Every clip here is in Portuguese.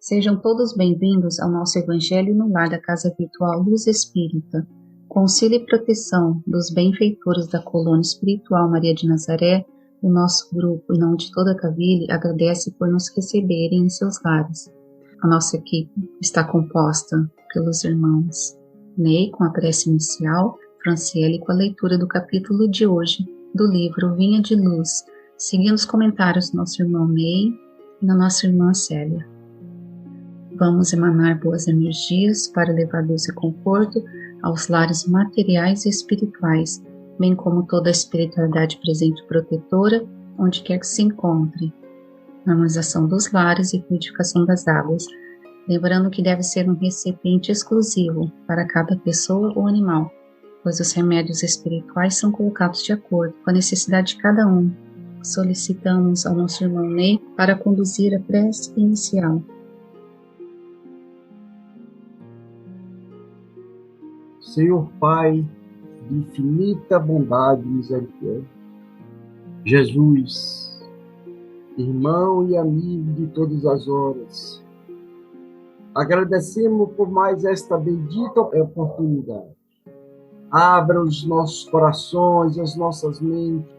Sejam todos bem-vindos ao nosso Evangelho no Lar da Casa Virtual Luz Espírita. Com auxílio e proteção dos benfeitores da Colônia Espiritual Maria de Nazaré, o nosso grupo, em nome de toda a Cavile, agradece por nos receberem em seus lares. A nossa equipe está composta pelos irmãos Ney, com a prece inicial, Franciele, com a leitura do capítulo de hoje do livro Vinha de Luz, seguindo os comentários do nosso irmão Ney e da nossa irmã Célia. Vamos emanar boas energias para levar luz e conforto aos lares materiais e espirituais, bem como toda a espiritualidade presente e protetora, onde quer que se encontre. Harmonização dos lares e fluidificação das águas, lembrando que deve ser um recipiente exclusivo para cada pessoa ou animal, pois os remédios espirituais são colocados de acordo com a necessidade de cada um. Solicitamos ao nosso irmão Ney para conduzir a prece inicial. Senhor Pai, de infinita bondade e misericórdia, Jesus, irmão e amigo de todas as horas, agradecemos por mais esta bendita oportunidade. Abra os nossos corações, as nossas mentes,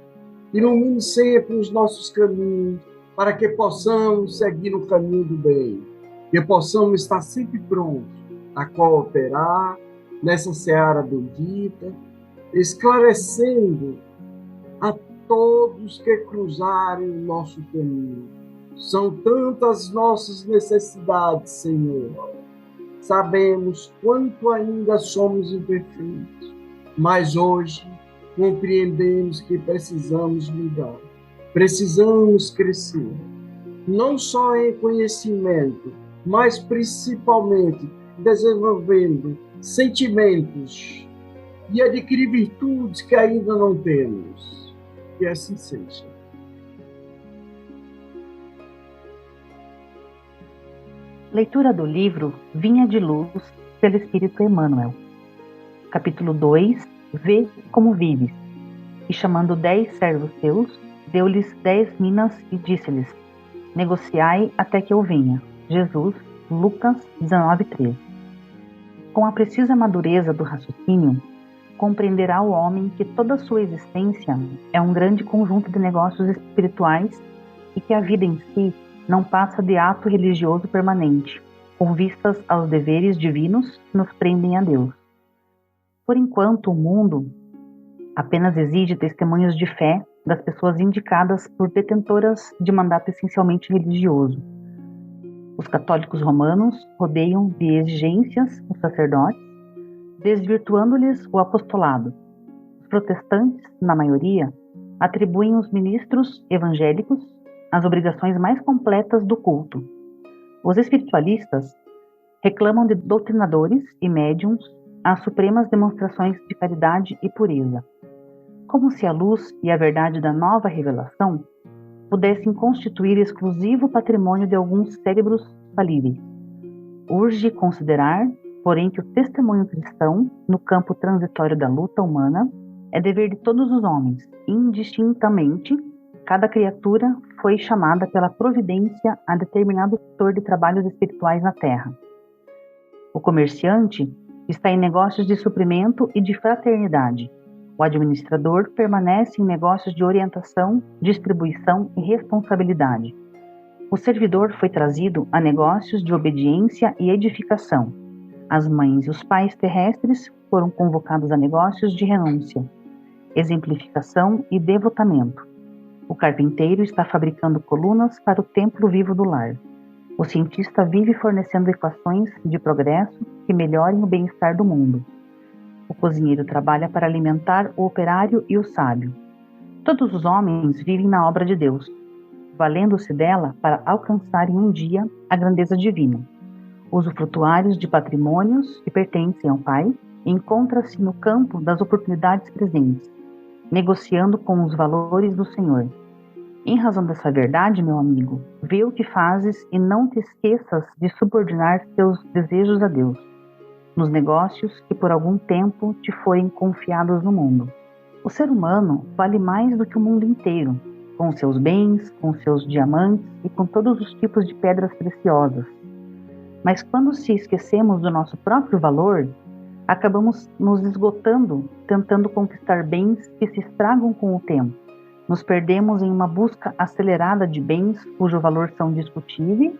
ilumine sempre os nossos caminhos, para que possamos seguir no caminho do bem, que possamos estar sempre prontos a cooperar nessa seara bendita, esclarecendo a todos que cruzarem o nosso caminho. São tantas nossas necessidades, Senhor. Sabemos quanto ainda somos imperfeitos, mas hoje compreendemos que precisamos mudar, precisamos crescer, não só em conhecimento, mas principalmente desenvolvendo sentimentos e adquirir virtudes que ainda não temos. Que assim seja. Leitura do livro Vinha de Luz, pelo Espírito Emmanuel. Capítulo 2. Vê como vives. E chamando 10 servos seus, deu-lhes 10 minas e disse-lhes: negociai até que eu venha. Jesus, Lucas 19:13. Com a precisa madureza do raciocínio, compreenderá o homem que toda a sua existência é um grande conjunto de negócios espirituais e que a vida em si não passa de ato religioso permanente, com vistas aos deveres divinos que nos prendem a Deus. Por enquanto, o mundo apenas exige testemunhos de fé das pessoas indicadas por detentoras de mandato essencialmente religioso. Os católicos romanos rodeiam de exigências os sacerdotes, desvirtuando-lhes o apostolado. Os protestantes, na maioria, atribuem aos ministros evangélicos as obrigações mais completas do culto. Os espiritualistas reclamam de doutrinadores e médiuns as supremas demonstrações de caridade e pureza. Como se a luz e a verdade da nova revelação pudessem constituir exclusivo patrimônio de alguns cérebros falíveis. Urge considerar, porém, que o testemunho cristão, no campo transitório da luta humana, é dever de todos os homens, indistintamente. Cada criatura foi chamada pela providência a determinado setor de trabalhos espirituais na terra. O comerciante está em negócios de suprimento e de fraternidade. O administrador permanece em negócios de orientação, distribuição e responsabilidade. O servidor foi trazido a negócios de obediência e edificação. As mães e os pais terrestres foram convocados a negócios de renúncia, exemplificação e devotamento. O carpinteiro está fabricando colunas para o templo vivo do lar. O cientista vive fornecendo equações de progresso que melhorem o bem-estar do mundo. O cozinheiro trabalha para alimentar o operário e o sábio. Todos os homens vivem na obra de Deus, valendo-se dela para alcançarem um dia a grandeza divina. Usufrutuários de patrimônios que pertencem ao Pai, encontra-se no campo das oportunidades presentes, negociando com os valores do Senhor. Em razão dessa verdade, meu amigo, vê o que fazes e não te esqueças de subordinar teus desejos a Deus. nos negócios que por algum tempo te forem confiados no mundo. O ser humano vale mais do que o mundo inteiro, com seus bens, com seus diamantes e com todos os tipos de pedras preciosas. Mas quando se esquecemos do nosso próprio valor, acabamos nos esgotando, tentando conquistar bens que se estragam com o tempo. Nos perdemos em uma busca acelerada de bens cujo valor são discutíveis,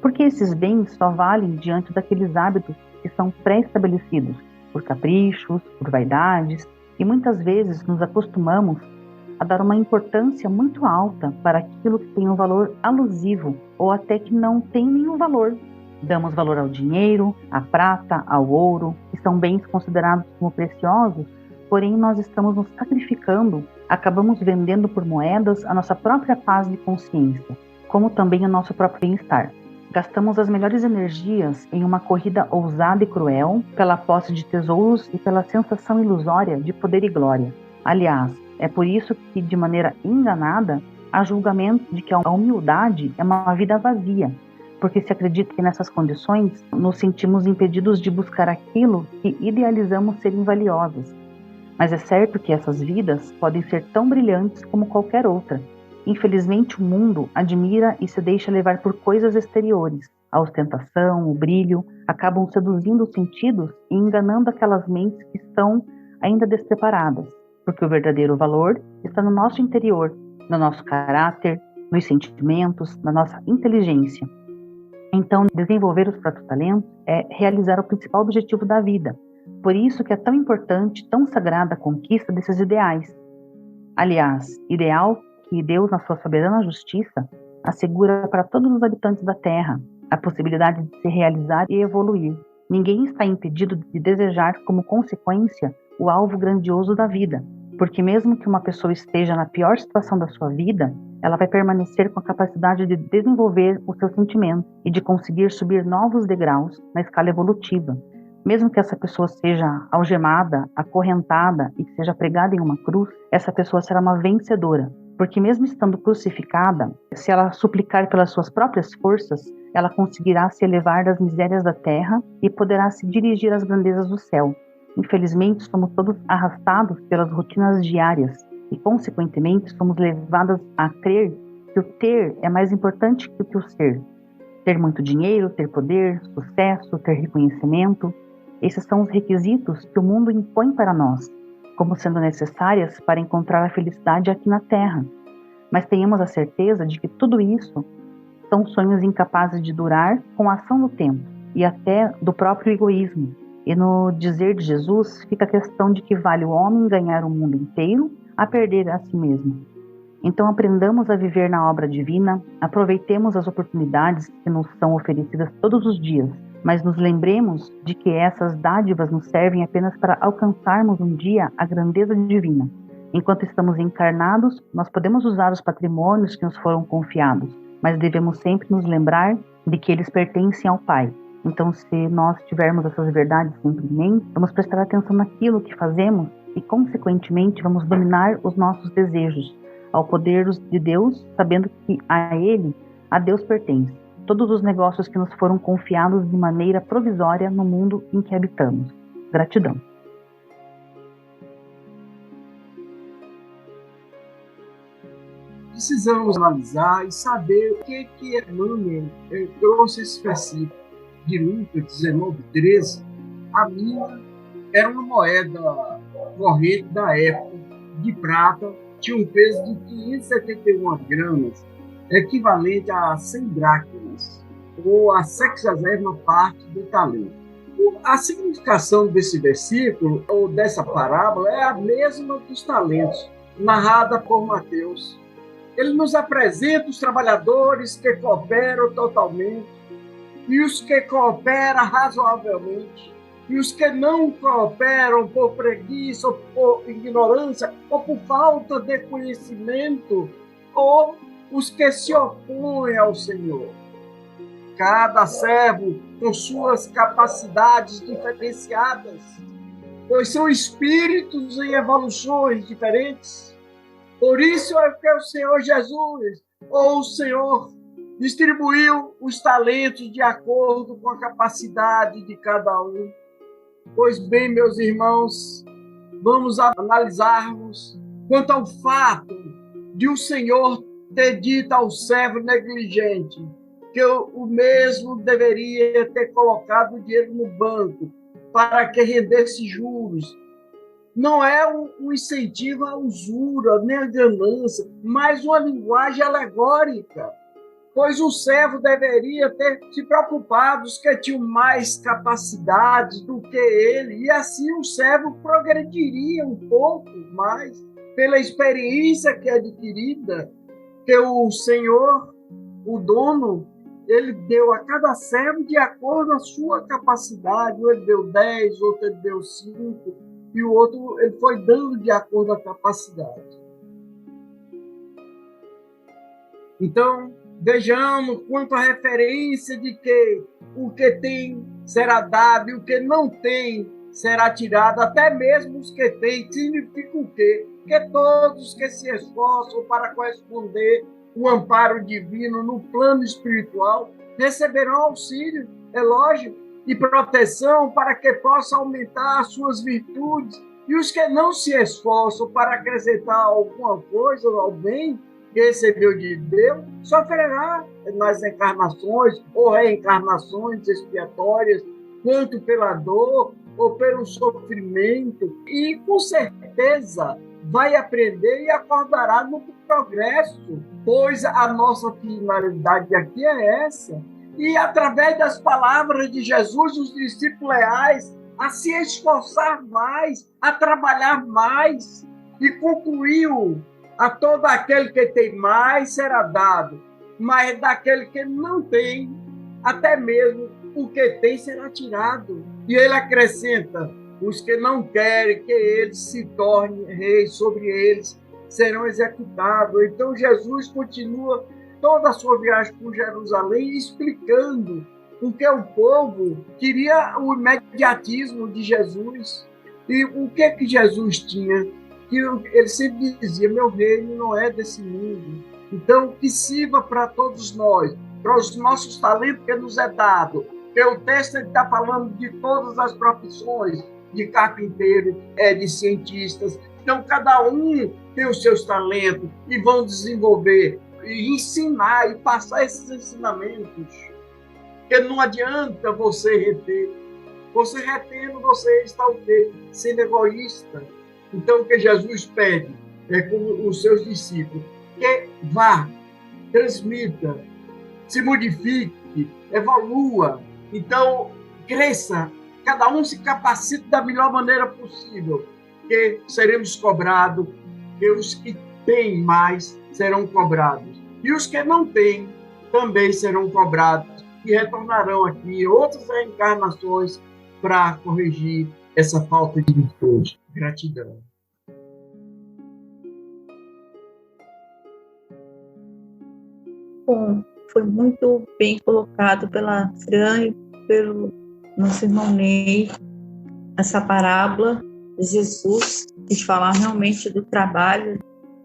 porque esses bens só valem diante daqueles hábitos que são pré-estabelecidos, por caprichos, por vaidades, e muitas vezes nos acostumamos a dar uma importância muito alta para aquilo que tem um valor alusivo ou até que não tem nenhum valor. Damos valor ao dinheiro, à prata, ao ouro, que são bens considerados como preciosos, porém nós estamos nos sacrificando, acabamos vendendo por moedas a nossa própria paz de consciência, como também o nosso próprio bem-estar. Gastamos as melhores energias em uma corrida ousada e cruel pela posse de tesouros e pela sensação ilusória de poder e glória. Aliás, é por isso que, de maneira enganada, há julgamento de que a humildade é uma vida vazia, porque se acredita que nessas condições nos sentimos impedidos de buscar aquilo que idealizamos serem valiosas. Mas é certo que essas vidas podem ser tão brilhantes como qualquer outra. Infelizmente, o mundo admira e se deixa levar por coisas exteriores. A ostentação, o brilho, acabam seduzindo os sentidos e enganando aquelas mentes que estão ainda despreparadas, porque o verdadeiro valor está no nosso interior, no nosso caráter, nos sentimentos, na nossa inteligência. Então, desenvolver os próprios talentos é realizar o principal objetivo da vida. Por isso que é tão importante, tão sagrada a conquista desses ideais. Aliás, ideal que Deus, na sua soberana justiça, assegura para todos os habitantes da Terra a possibilidade de se realizar e evoluir. Ninguém está impedido de desejar como consequência o alvo grandioso da vida, porque mesmo que uma pessoa esteja na pior situação da sua vida, ela vai permanecer com a capacidade de desenvolver o seu sentimento e de conseguir subir novos degraus na escala evolutiva. Mesmo que essa pessoa seja algemada, acorrentada e que seja pregada em uma cruz, essa pessoa será uma vencedora, porque mesmo estando crucificada, se ela suplicar pelas suas próprias forças, ela conseguirá se elevar das misérias da terra e poderá se dirigir às grandezas do céu. Infelizmente, somos todos arrastados pelas rotinas diárias e, consequentemente, somos levadas a crer que o ter é mais importante que o ser. Ter muito dinheiro, ter poder, sucesso, ter reconhecimento. Esses são os requisitos que o mundo impõe para nós, como sendo necessárias para encontrar a felicidade aqui na Terra. Mas tenhamos a certeza de que tudo isso são sonhos incapazes de durar com a ação do tempo e até do próprio egoísmo. E no dizer de Jesus fica a questão de que vale o homem ganhar o mundo inteiro a perder a si mesmo. Então aprendamos a viver na obra divina, aproveitemos as oportunidades que nos são oferecidas todos os dias, mas nos lembremos de que essas dádivas nos servem apenas para alcançarmos um dia a grandeza divina. Enquanto estamos encarnados, nós podemos usar os patrimônios que nos foram confiados, mas devemos sempre nos lembrar de que eles pertencem ao Pai. Então, se nós tivermos essas verdades sempre em mente, vamos prestar atenção naquilo que fazemos e, consequentemente, vamos dominar os nossos desejos ao poder de Deus, sabendo que a Deus pertence todos os negócios que nos foram confiados de maneira provisória no mundo em que habitamos. Gratidão. Precisamos analisar e saber o que Emmanuel trouxe esse versículo de Lucas 19:13. A mina era uma moeda corrente da época, de prata, tinha um peso de 571 gramas, equivalente a 100 dracmas, ou a 60ª parte do talento. A significação desse versículo, ou dessa parábola, é a mesma dos talentos, narrada por Mateus. Ele nos apresenta os trabalhadores que cooperam totalmente, e os que cooperam razoavelmente, e os que não cooperam por preguiça, ou por ignorância, ou por falta de conhecimento, ou os que se opõem ao Senhor. Cada servo com suas capacidades diferenciadas, pois são espíritos em evoluções diferentes. Por isso é que o Senhor Jesus, ou o Senhor, distribuiu os talentos de acordo com a capacidade de cada um. Pois bem, meus irmãos, vamos analisarmos quanto ao fato de o Senhor ter dito ao servo negligente que o mesmo deveria ter colocado o dinheiro no banco para que rendesse juros. Não é um incentivo à usura, nem à ganância, mas uma linguagem alegórica, pois o servo deveria ter se preocupado os que tinham mais capacidades do que ele, e assim o servo progrediria um pouco mais pela experiência que é adquirida, que o Senhor, o dono, ele deu a cada servo de acordo com a sua capacidade. Um ele deu 10, outro ele deu 5, e o outro ele foi dando de acordo com a capacidade. Então, vejamos quanto a referência de que o que tem será dado e o que não tem será tirado, até mesmo os que têm, significa o quê? Que todos que se esforçam para corresponder o amparo divino no plano espiritual receberão auxílio, é lógico, e proteção para que possam aumentar as suas virtudes. E os que não se esforçam para acrescentar alguma coisa ao bem que recebeu de Deus, sofrerá nas encarnações ou reencarnações expiatórias, quanto pela dor ou pelo sofrimento, e com certeza vai aprender e acordará no progresso, pois a nossa finalidade aqui é essa. E através das palavras de Jesus, os discípulos leais a se esforçar mais, a trabalhar mais, e concluiu: a todo aquele que tem mais será dado, mas daquele que não tem, até mesmo o que tem será tirado. E ele acrescenta: os que não querem que ele se torne rei sobre eles serão executados. Então Jesus continua toda a sua viagem por Jerusalém explicando porque o povo queria o imediatismo de Jesus. E o que Jesus tinha? Que ele sempre dizia: meu reino não é desse mundo. Então, que sirva para todos nós, para os nossos talentos que nos é dado. Porque o texto está falando de todas as profissões, de carpinteiro, de cientistas. Então, cada um tem os seus talentos e vão desenvolver e ensinar e passar esses ensinamentos. Porque não adianta você reter. Você retendo, você está o quê? Sendo egoísta. Então, o que Jesus pede com os seus discípulos: que vá, transmita, se modifique, evolua. Então, cresça, cada um se capacite da melhor maneira possível, que seremos cobrados, que os que têm mais serão cobrados. E os que não têm também serão cobrados e retornarão aqui em outras reencarnações para corrigir essa falta de virtude. Gratidão. Bom, foi muito bem colocado pela Fran e pelo nosso irmão Ney, essa parábola de Jesus, que fala realmente do trabalho.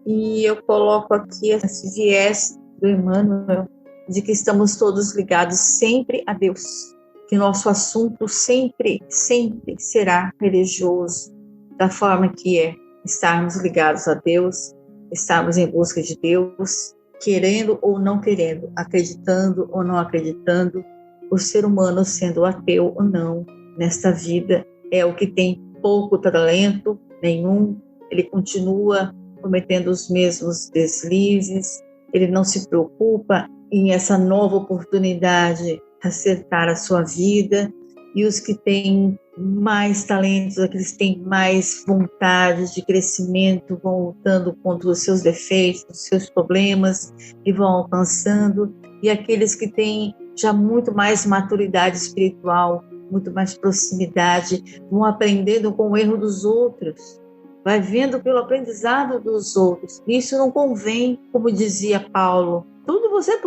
E eu coloco aqui esse viés do Emmanuel, de que estamos todos ligados sempre a Deus, que nosso assunto sempre, sempre será religioso, da forma que é estarmos ligados a Deus, estarmos em busca de Deus, querendo ou não querendo, acreditando ou não acreditando. O ser humano, sendo ateu ou não, nesta vida, é o que tem pouco talento, nenhum, ele continua cometendo os mesmos deslizes, ele não se preocupa em essa nova oportunidade acertar a sua vida. E os que têm mais talentos, aqueles que têm mais vontade de crescimento, vão lutando contra os seus defeitos, os seus problemas, e vão alcançando. E aqueles que têm já muito mais maturidade espiritual, muito mais proximidade, vão aprendendo com o erro dos outros, vai vendo pelo aprendizado dos outros. Isso não convém, como dizia Paulo. Tudo você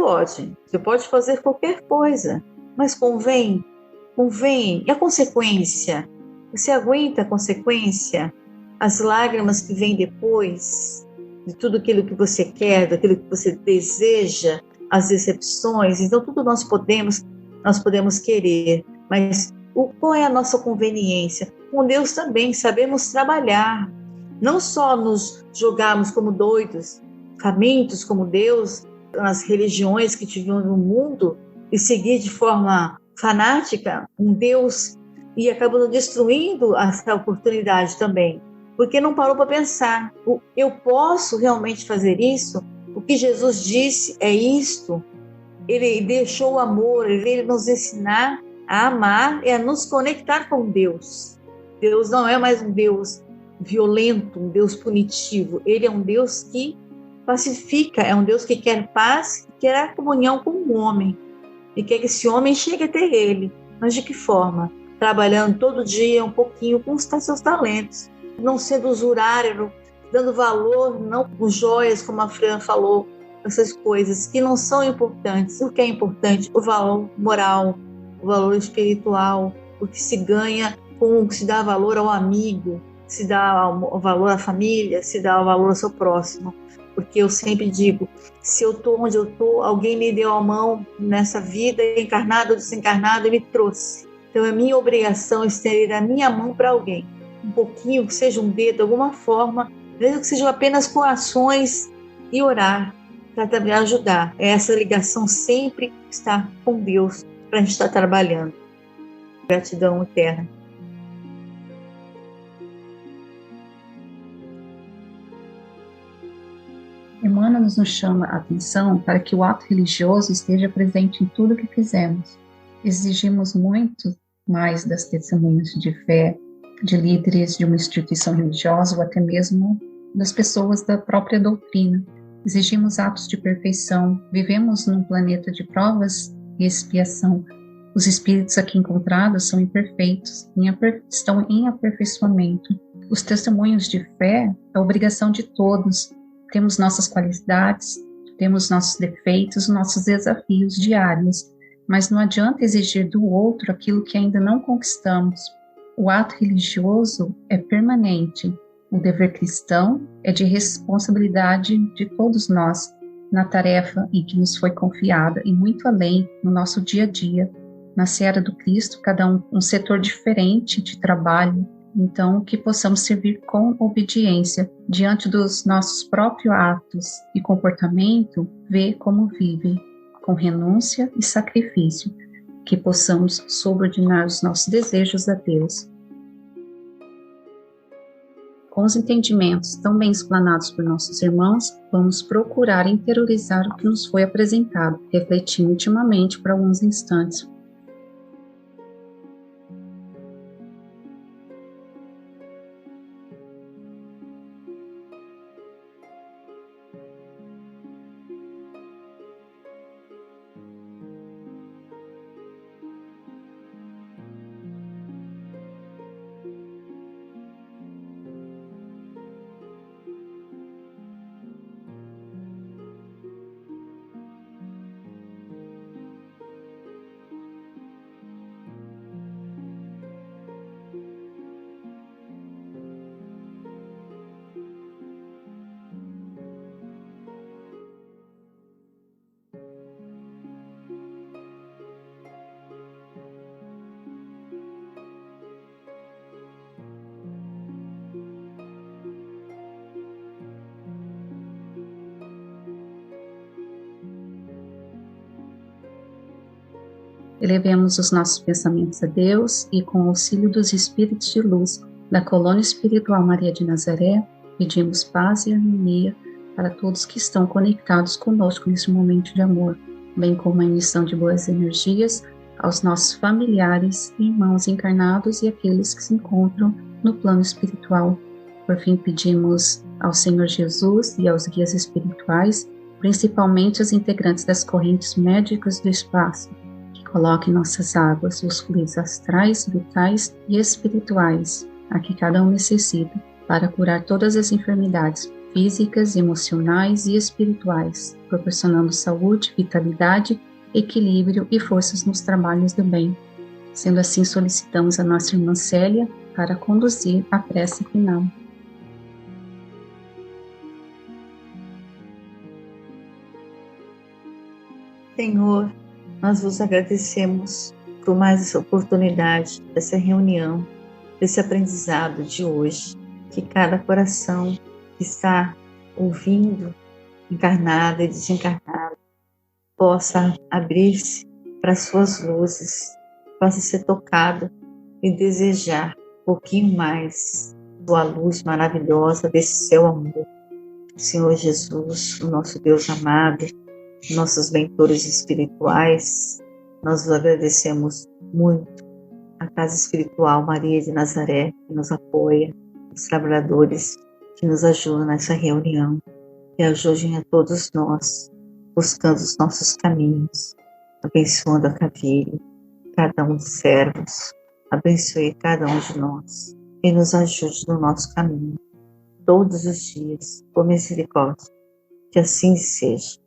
pode fazer qualquer coisa, mas convém. E a consequência? Você aguenta a consequência? As lágrimas que vêm depois de tudo aquilo que você quer, daquilo que você deseja, as decepções. Então, tudo nós podemos querer, mas qual é a nossa conveniência. Com Deus também sabemos trabalhar, não só nos jogarmos como doidos, famintos como Deus, nas religiões que tivemos no mundo, e seguir de forma fanática um Deus e acabando destruindo essa oportunidade também, porque não parou para pensar, eu posso realmente fazer isso? O que Jesus disse é isto. Ele deixou o amor, ele veio nos ensinar a amar e a nos conectar com Deus. Deus não é mais um Deus violento, um Deus punitivo. Ele é um Deus que pacifica, é um Deus que quer paz, que quer a comunhão com o homem e quer que esse homem chegue até ele. Mas de que forma? Trabalhando todo dia um pouquinho com os seus talentos, não sendo usurário, dando valor, não com joias, como a Fran falou, essas coisas que não são importantes. O que é importante? O valor moral, o valor espiritual, o que se ganha com o que se dá valor ao amigo, se dá valor à família, se dá valor ao seu próximo. Porque eu sempre digo, se eu estou onde eu estou, alguém me deu a mão nessa vida, encarnado ou desencarnado, e me trouxe. Então é minha obrigação estender a minha mão para alguém. Um pouquinho, que seja um dedo, de alguma forma, mesmo que sejam apenas com ações, e orar para também ajudar. Essa ligação sempre está com Deus para a gente estar trabalhando. Gratidão eterna. Emmanuel nos chama a atenção para que o ato religioso esteja presente em tudo que fizemos. Exigimos muito mais das testemunhas de fé, de líderes de uma instituição religiosa ou até mesmo das pessoas da própria doutrina. Exigimos atos de perfeição. Vivemos num planeta de provas e expiação. Os espíritos aqui encontrados são imperfeitos, estão em aperfeiçoamento. Os testemunhos de fé é obrigação de todos. Temos nossas qualidades, temos nossos defeitos, nossos desafios diários, mas não adianta exigir do outro aquilo que ainda não conquistamos. O ato religioso é permanente. O dever cristão é de responsabilidade de todos nós, na tarefa em que nos foi confiada e muito além, no nosso dia a dia. Na seara do Cristo, cada um setor diferente de trabalho, então que possamos servir com obediência diante dos nossos próprios atos e comportamento, ver como vive, com renúncia e sacrifício, que possamos subordinar os nossos desejos a Deus. Com os entendimentos tão bem explanados por nossos irmãos, vamos procurar interiorizar o que nos foi apresentado, refletindo intimamente por alguns instantes. Elevemos os nossos pensamentos a Deus e, com o auxílio dos Espíritos de Luz da Colônia Espiritual Maria de Nazaré, pedimos paz e harmonia para todos que estão conectados conosco neste momento de amor, bem como a emissão de boas energias aos nossos familiares e irmãos encarnados e aqueles que se encontram no plano espiritual. Por fim, pedimos ao Senhor Jesus e aos guias espirituais, principalmente os integrantes das correntes médicas do espaço, coloque em nossas águas os fluidos astrais, vitais e espirituais, a que cada um necessita, para curar todas as enfermidades físicas, emocionais e espirituais, proporcionando saúde, vitalidade, equilíbrio e forças nos trabalhos do bem. Sendo assim, solicitamos a nossa irmã Célia para conduzir a prece final. Senhor, nós vos agradecemos por mais essa oportunidade, dessa reunião, desse aprendizado de hoje. Que cada coração que está ouvindo, encarnado e desencarnado, possa abrir-se para as suas luzes, possa ser tocado e desejar um pouquinho mais da luz maravilhosa desse seu amor. Senhor Jesus, o nosso Deus amado, nossos mentores espirituais, nós vos agradecemos muito. A Casa Espiritual Maria de Nazaré, que nos apoia, os trabalhadores que nos ajudam nessa reunião, que ajudem a todos nós, buscando os nossos caminhos, abençoando a Cavire, cada um dos servos, abençoe cada um de nós e nos ajude no nosso caminho, todos os dias, por misericórdia, que assim seja.